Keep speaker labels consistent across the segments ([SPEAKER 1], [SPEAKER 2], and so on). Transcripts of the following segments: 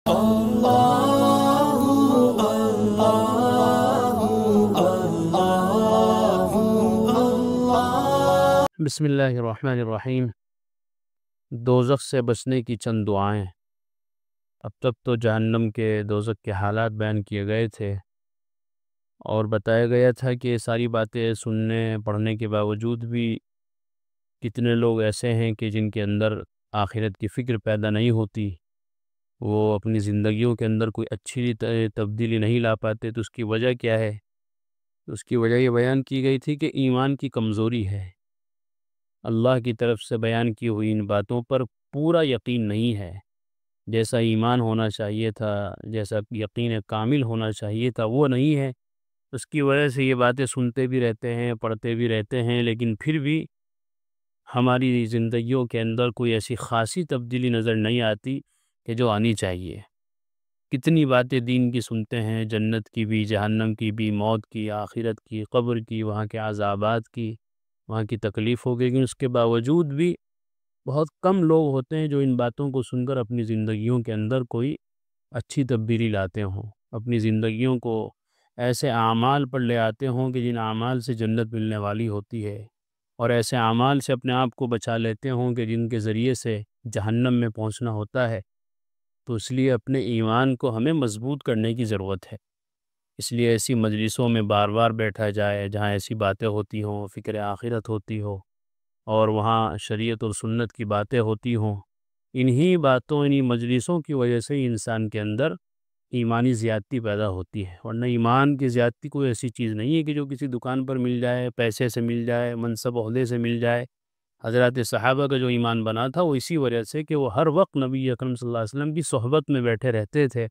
[SPEAKER 1] بسم اللہ الرحمن الرحیم۔ دوزخ سے بچنے کی چند دعائیں۔ اب تک تو جہنم کے دوزخ کے حالات بیان کیے گئے تھے اور بتایا گیا تھا کہ یہ ساری باتیں سننے پڑھنے کے باوجود بھی کتنے لوگ ایسے ہیں کہ جن کے اندر آخرت کی فکر پیدا نہیں ہوتی، وہ اپنی زندگیوں کے اندر کوئی اچھی تبدیلی نہیں لا پاتے۔ تو اس کی وجہ کیا ہے؟ اس کی وجہ یہ بیان کی گئی تھی کہ ایمان کی کمزوری ہے۔ اللہ کی طرف سے بیان کی ہوئی ان باتوں پر پورا یقین نہیں ہے، جیسا ایمان ہونا چاہیے تھا، جیسا یقین کامل ہونا چاہیے تھا، وہ نہیں ہے۔ اس کی وجہ سے یہ باتیں سنتے بھی رہتے ہیں، پڑھتے بھی رہتے ہیں، لیکن پھر بھی ہماری زندگیوں کے اندر کوئی ایسی خاصی تبدیلی نظر نہیں آتی کہ جو آنی چاہیے۔ کتنی باتیں دین کی سنتے ہیں، جنت کی بھی، جہنم کی بھی، موت کی، آخرت کی، قبر کی، وہاں کے عذابات کی، وہاں کی تکلیف ہوگی، لیکن اس کے باوجود بھی بہت کم لوگ ہوتے ہیں جو ان باتوں کو سن کر اپنی زندگیوں کے اندر کوئی اچھی تبدیلی لاتے ہوں، اپنی زندگیوں کو ایسے اعمال پر لے آتے ہوں کہ جن اعمال سے جنت ملنے والی ہوتی ہے، اور ایسے اعمال سے اپنے آپ کو بچا لیتے ہوں کہ جن کے ذریعے سے جہنم میں پہنچنا ہوتا ہے۔ تو اس لیے اپنے ایمان کو ہمیں مضبوط کرنے کی ضرورت ہے۔ اس لیے ایسی مجلسوں میں بار بار بیٹھا جائے جہاں ایسی باتیں ہوتی ہوں، فکر آخرت ہوتی ہو، اور وہاں شریعت اور سنت کی باتیں ہوتی ہوں۔ انہی باتوں، انہی مجلسوں کی وجہ سے انسان کے اندر ایمانی زیادتی پیدا ہوتی ہے، ورنہ ایمان کی زیادتی کوئی ایسی چیز نہیں ہے کہ جو کسی دکان پر مل جائے، پیسے سے مل جائے، منصب عہدے سے مل جائے۔ حضرات صحابہ کا جو ایمان بنا تھا وہ اسی وجہ سے کہ وہ ہر وقت نبی اکرم صلی اللہ علیہ وسلم کی صحبت میں بیٹھے رہتے تھے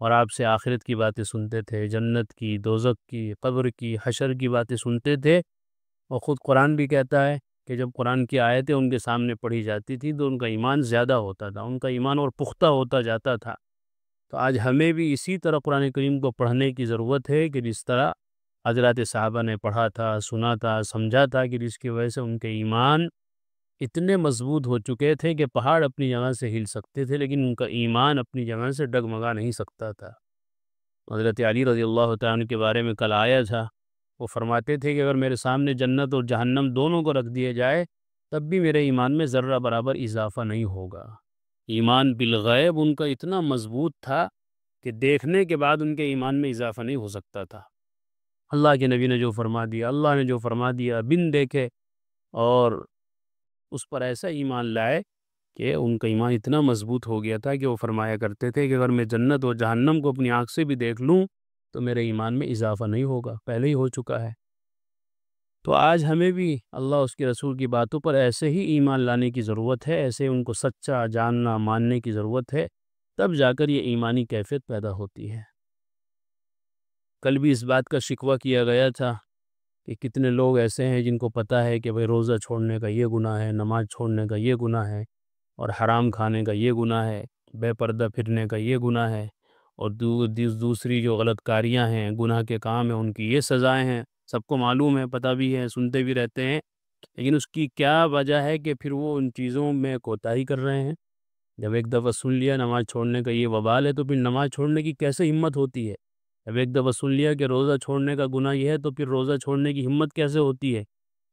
[SPEAKER 1] اور آپ سے آخرت کی باتیں سنتے تھے، جنت کی، دوزخ کی، قبر کی، حشر کی باتیں سنتے تھے۔ اور خود قرآن بھی کہتا ہے کہ جب قرآن کی آیتیں ان کے سامنے پڑھی جاتی تھی تو ان کا ایمان زیادہ ہوتا تھا، ان کا ایمان اور پختہ ہوتا جاتا تھا۔ تو آج ہمیں بھی اسی طرح قرآن کریم کو پڑھنے کی ضرورت ہے کہ جس طرح حضرات صحابہ نے پڑھا تھا، سنا تھا، سمجھا تھا، کہ جس کی وجہ سے ان کے ایمان اتنے مضبوط ہو چکے تھے کہ پہاڑ اپنی جگہ سے ہل سکتے تھے، لیکن ان کا ایمان اپنی جگہ سے ڈگمگا نہیں سکتا تھا۔ حضرت علی رضی اللہ تعالیٰ عنہ کے بارے میں کل آیا تھا، وہ فرماتے تھے کہ اگر میرے سامنے جنت اور جہنم دونوں کو رکھ دیے جائے تب بھی میرے ایمان میں ذرہ برابر اضافہ نہیں ہوگا۔ ایمان بالغیب ان کا اتنا مضبوط تھا کہ دیکھنے کے بعد ان کے ایمان میں اضافہ نہیں ہو سکتا تھا۔ اللہ کے نبی نے جو فرما دیا، اللہ نے جو فرما دیا، بن دیکھے، اور اس پر ایسا ایمان لائے کہ ان کا ایمان اتنا مضبوط ہو گیا تھا کہ وہ فرمایا کرتے تھے کہ اگر میں جنت و جہنم کو اپنی آنکھ سے بھی دیکھ لوں تو میرے ایمان میں اضافہ نہیں ہوگا، پہلے ہی ہو چکا ہے۔ تو آج ہمیں بھی اللہ اس کے رسول کی باتوں پر ایسے ہی ایمان لانے کی ضرورت ہے، ایسے ان کو سچا جاننا، ماننے کی ضرورت ہے، تب جا کر یہ ایمانی کیفیت پیدا ہوتی ہے۔ کل بھی اس بات کا شکوہ کیا گیا تھا کہ کتنے لوگ ایسے ہیں جن کو پتہ ہے کہ بھئی روزہ چھوڑنے کا یہ گناہ ہے، نماز چھوڑنے کا یہ گناہ ہے، اور حرام کھانے کا یہ گناہ ہے، بے پردہ پھرنے کا یہ گناہ ہے، اور دوسری جو غلط کاریاں ہیں، گناہ کے کام ہیں، ان کی یہ سزائیں ہیں، سب کو معلوم ہے، پتہ بھی ہے، سنتے بھی رہتے ہیں، لیکن اس کی کیا وجہ ہے کہ پھر وہ ان چیزوں میں کوتاہی کر رہے ہیں۔ جب ایک دفعہ سن لیا نماز چھوڑنے کا یہ وبال ہے تو پھر نماز چھوڑنے کی کیسے ہمت ہوتی ہے؟ جب ایک دفعہ سن لیا کہ روزہ چھوڑنے کا گناہ یہ ہے تو پھر روزہ چھوڑنے کی ہمت کیسے ہوتی ہے؟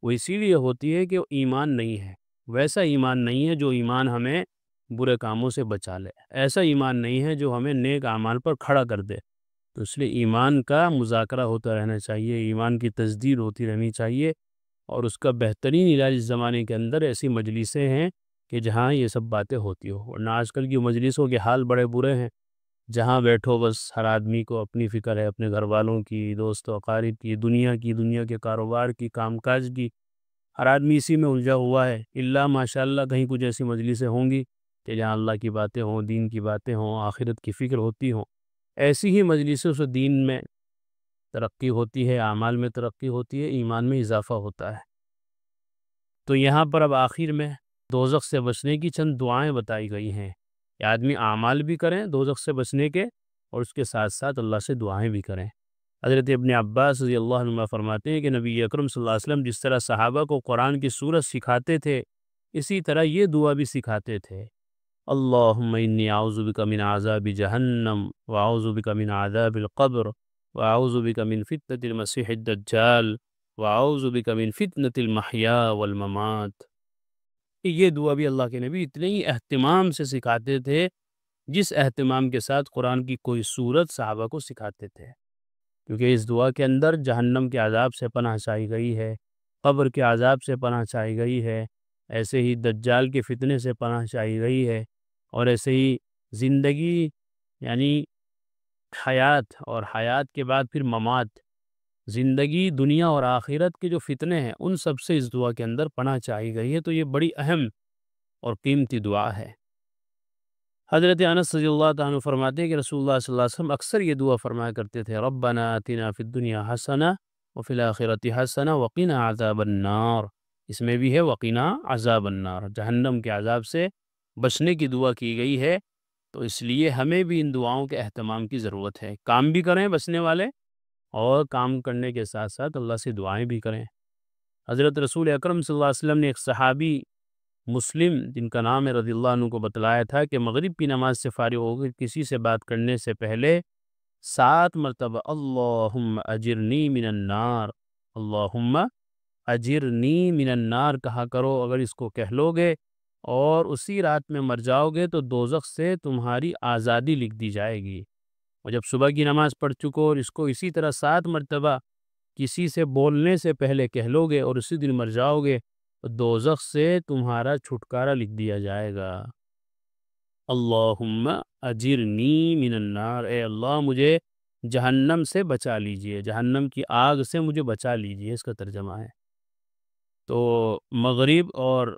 [SPEAKER 1] وہ اسی لیے ہوتی ہے کہ وہ ایمان نہیں ہے، ویسا ایمان نہیں ہے جو ایمان ہمیں برے کاموں سے بچا لے، ایسا ایمان نہیں ہے جو ہمیں نیک اعمال پر کھڑا کر دے۔ تو اس لیے ایمان کا مذاکرہ ہوتا رہنا چاہیے، ایمان کی تجدید ہوتی رہنی چاہیے، اور اس کا بہترین علاج اس زمانے کے اندر ایسی مجلسیں ہیں کہ جہاں یہ سب باتیں ہوتی ہو، ورنہ آج کل کی مجلسوں کے حال بڑے برے ہیں، جہاں بیٹھو بس ہر آدمی کو اپنی فکر ہے، اپنے گھر والوں کی، دوست و اقارب کی، دنیا کے کاروبار کی، کام کاج کی، ہر آدمی اسی میں الجھا ہوا ہے۔ اللہ ماشاءاللہ کہیں کچھ ایسی مجلسیں ہوں گی کہ جہاں اللہ کی باتیں ہوں، دین کی باتیں ہوں، آخرت کی فکر ہوتی ہوں۔ ایسی ہی مجلسوں سے دین میں ترقی ہوتی ہے، اعمال میں ترقی ہوتی ہے، ایمان میں اضافہ ہوتا ہے۔ تو یہاں پر اب آخر میں دوزخ سے بچنے کی چند دعائیں بتائی گئی ہیں کہ آدمی اعمال بھی کریں دوزخ سے بچنے کے، اور اس کے ساتھ ساتھ اللہ سے دعائیں بھی کریں۔ حضرت ابن عباس رضی اللہ عنہ فرماتے ہیں کہ نبی اکرم صلی اللہ علیہ وسلم جس طرح صحابہ کو قرآن کی سورت سکھاتے تھے، اسی طرح یہ دعا بھی سکھاتے تھے اللہم انی اعوذ بک من عذاب جہنم واعوذ بک من عذاب القبر واعوذ بک من فتنة المسیح الدجال واعوذ بک من فتنة المحیا والممات۔ یہ دعا بھی اللہ کے نبی اتنے ہی اہتمام سے سکھاتے تھے جس اہتمام کے ساتھ قرآن کی کوئی سورت صحابہ کو سکھاتے تھے، کیونکہ اس دعا کے اندر جہنم کے عذاب سے پناہ چاہی گئی ہے، قبر کے عذاب سے پناہ چاہی گئی ہے، ایسے ہی دجال کے فتنے سے پناہ چاہی گئی ہے، اور ایسے ہی زندگی یعنی حیات اور حیات کے بعد پھر ممات، زندگی دنیا اور آخرت کے جو فتنے ہیں ان سب سے اس دعا کے اندر پناہ چاہی گئی ہے۔ تو یہ بڑی اہم اور قیمتی دعا ہے۔ حضرت انس رضی اللہ تعالیٰ عنہ فرماتے ہیں کہ رسول اللہ صلی اللہ علیہ وسلم اکثر یہ دعا فرمایا کرتے تھے، ربنا آتنا فی الدنیا حسنہ وفی الآخرۃ حسنہ وقنا عذاب النار۔ اس میں بھی ہے وقنا عذاب النار، جہنم کے عذاب سے بچنے کی دعا کی گئی ہے، تو اس لیے ہمیں بھی ان دعاؤں کے اہتمام کی ضرورت ہے، کام بھی کریں بچنے والے، اور کام کرنے کے ساتھ ساتھ اللہ سے دعائیں بھی کریں۔ حضرت رسول اکرم صلی اللہ علیہ وسلم نے ایک صحابی مسلم جن کا نام ہے رضی اللہ عنہ کو بتلایا تھا کہ مغرب کی نماز سے فارغ ہو کر کسی سے بات کرنے سے پہلے 7 مرتبہ اللہم اجرنی من النار، اللہم اجرنی من النار کہا کرو۔ اگر اس کو کہہ لو گے اور اسی رات میں مر جاؤ گے تو دوزخ سے تمہاری آزادی لکھ دی جائے گی، اور جب صبح کی نماز پڑھ چکو اور اس کو اسی طرح 7 مرتبہ کسی سے بولنے سے پہلے کہہ لو گے اور اسی دن مر جاؤ گے تو دوزخ سے تمہارا چھٹکارا لکھ دیا جائے گا۔ اللہم اجرنی من النار، اے اللہ مجھے جہنم سے بچا لیجئے، جہنم کی آگ سے مجھے بچا لیجئے، اس کا ترجمہ ہے۔ تو مغرب اور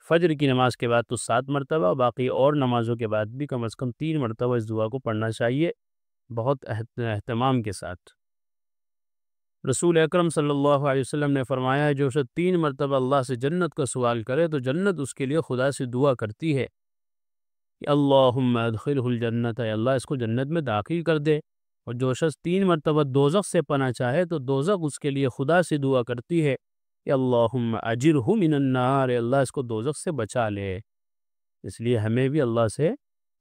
[SPEAKER 1] فجر کی نماز کے بعد تو 7 مرتبہ، باقی اور نمازوں کے بعد بھی کم از کم 3 مرتبہ اس دعا کو پڑھنا چاہیے، بہت اہتمام کے ساتھ۔ رسول اکرم صلی اللہ علیہ وسلم نے فرمایا جو شخص 3 مرتبہ اللہ سے جنت کا سوال کرے تو جنت اس کے لیے خدا سے دعا کرتی ہے کہ اللہم ادخلہ الجنت، اے اللہ اس کو جنت میں داخل کر دے، اور جو شخص 3 مرتبہ دوزخ سے پناہ چاہے تو دوزخ اس کے لیے خدا سے دعا کرتی ہے کہ اللہم اجرہ من النار، اے اللہ اس کو دوزخ سے بچا لے۔ اس لیے ہمیں بھی اللہ سے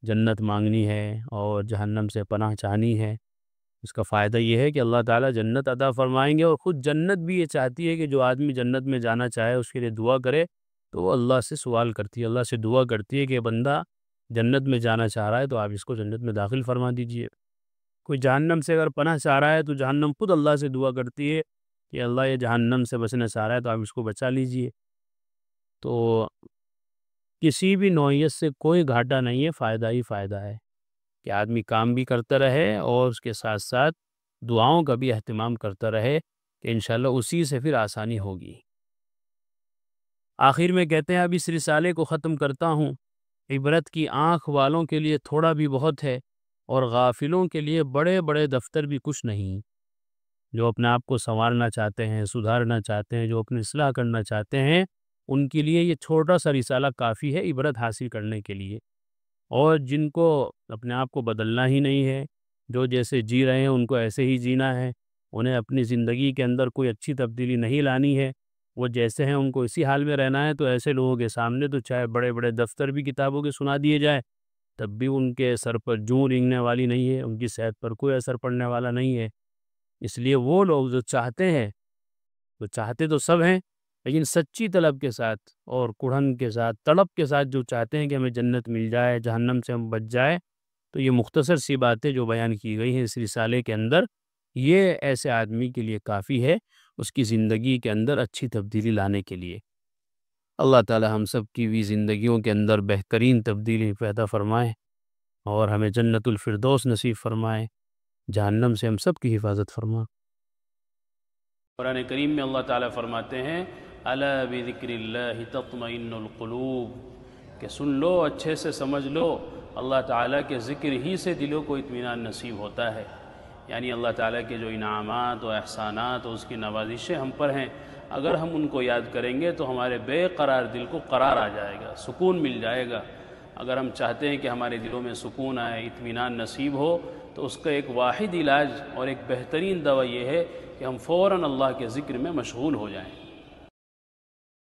[SPEAKER 1] جنت مانگنی ہے اور جہنم سے پناہ چاہنی ہے۔ اس کا فائدہ یہ ہے کہ اللہ تعالیٰ جنت عطا فرمائیں گے، اور خود جنت بھی یہ چاہتی ہے کہ جو آدمی جنت میں جانا چاہے اس کے لیے دعا کرے، تو وہ اللہ سے سوال کرتی ہے، اللہ سے دعا کرتی ہے کہ بندہ جنت میں جانا چاہ رہا ہے تو آپ اس کو جنت میں داخل فرما دیجئے۔ کوئی جہنم سے اگر پناہ چاہ رہا ہے تو جہنم خود اللہ سے دعا کرتی ہے کہ اللہ یہ جہنم سے بچنا چاہ رہا ہے تو آپ اس کو بچا لیجئے۔ تو کسی بھی نوعیت سے کوئی گھاٹا نہیں ہے، فائدہ ہی فائدہ ہے کہ آدمی کام بھی کرتا رہے اور اس کے ساتھ ساتھ دعاؤں کا بھی اہتمام کرتا رہے، کہ انشاءاللہ اسی سے پھر آسانی ہوگی۔ آخر میں کہتے ہیں اب اس رسالے کو ختم کرتا ہوں، عبرت کی آنکھ والوں کے لیے تھوڑا بھی بہت ہے، اور غافلوں کے لیے بڑے بڑے دفتر بھی کچھ نہیں۔ جو اپنے آپ کو سنوارنا چاہتے ہیں، سدھارنا چاہتے ہیں، جو اپنی اصلاح کرنا چاہتے ہیں، ان کے لیے یہ چھوٹا سا رسالہ کافی ہے عبرت حاصل کرنے کے لیے۔ اور جن کو اپنے آپ کو بدلنا ہی نہیں ہے، جو جیسے جی رہے ہیں ان کو ایسے ہی جینا ہے، انہیں اپنی زندگی کے اندر کوئی اچھی تبدیلی نہیں لانی ہے، وہ جیسے ہیں ان کو اسی حال میں رہنا ہے، تو ایسے لوگوں کے سامنے تو چاہے بڑے بڑے دفتر بھی کتابوں کے سنا دیے جائے تب بھی ان کے سر پر جوں رینگنے والی نہیں ہے، ان کی صحت پر کوئی اثر پڑنے والا نہیں ہے۔ اس لیے وہ لوگ جو چاہتے ہیں، وہ چاہتے تو سب ہیں، لیکن سچی طلب کے ساتھ اور کڑھن کے ساتھ، طلب کے ساتھ جو چاہتے ہیں کہ ہمیں جنت مل جائے، جہنم سے ہم بچ جائے، تو یہ مختصر سی باتیں جو بیان کی گئی ہیں اس رسالے کے اندر، یہ ایسے آدمی کے لیے کافی ہے اس کی زندگی کے اندر اچھی تبدیلی لانے کے لیے۔ اللہ تعالی ہم سب کی بھی زندگیوں کے اندر بہترین تبدیلی پیدا فرمائے اور ہمیں جنت الفردوس نصیب فرمائے، جہنم سے ہم سب کی حفاظت فرمائے۔ قرآن کریم میں اللہ تعالیٰ فرماتے ہیں الا بذکر اللہ تطمئن القلوب، کہ سن لو، اچھے سے سمجھ لو، اللہ تعالیٰ کے ذکر ہی سے دلوں کو اطمینان نصیب ہوتا ہے۔ یعنی اللہ تعالیٰ کے جو انعامات و احسانات و اس کی نوازشیں ہم پر ہیں، اگر ہم ان کو یاد کریں گے تو ہمارے بے قرار دل کو قرار آ جائے گا، سکون مل جائے گا۔ اگر ہم چاہتے ہیں کہ ہمارے دلوں میں سکون آئے، اطمینان نصیب ہو، تو اس کا ایک واحد علاج اور ایک بہترین دوا یہ ہے کہ ہم فوراً اللہ کے ذکر میں مشغول ہو جائیں۔